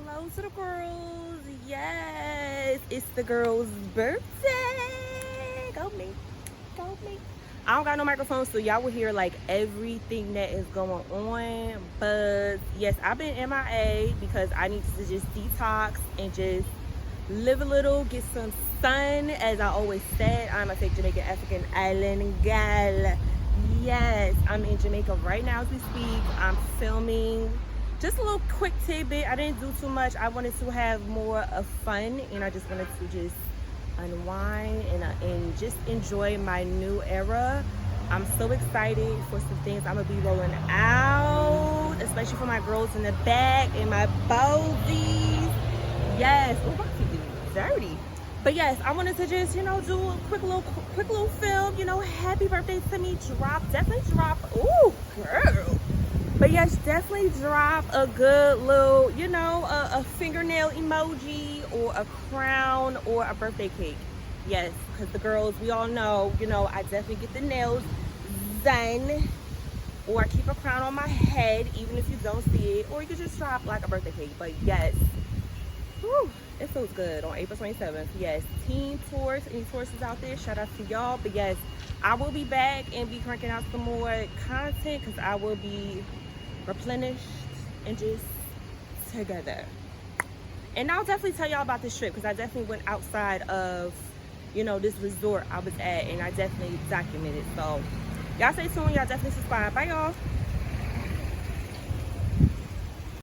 hello to the girls. Yes, it's the girl's birthday. Go me, go me. I don't got no microphone, so y'all will hear like everything that is going on. But yes, I've been MIA because I need to just detox and just live a little, get some sun. As I always said, I'm a fake Jamaican African island gal. Yes, I'm in Jamaica right now as we speak. I'm filming just a little quick tidbit. I didn't do too much. I wanted to have more of fun, and I just wanted to just unwind and just enjoy my new era. I'm so excited for some things I'm gonna be rolling out, especially for my girls in the back and my bozies. Yes, oh, my feet is dirty. But yes, I wanted to just, do a quick little film, happy birthday to me, definitely drop, ooh, girl. But yes, definitely drop a good little, a fingernail emoji or a crown or a birthday cake. Yes, because the girls, we all know, I definitely get the nails done, or I keep a crown on my head, even if you don't see it, or you could just drop like a birthday cake. But yes, whew, it feels good on April 27th. Yes, Team Taurus, any Tauruses out there, shout out to y'all. But yes, I will be back and be cranking out some more content because I will be replenished and just together. And I'll definitely tell y'all about this trip because I definitely went outside of, this resort I was at, and I definitely documented. So y'all stay tuned. Y'all definitely subscribe. Bye, y'all.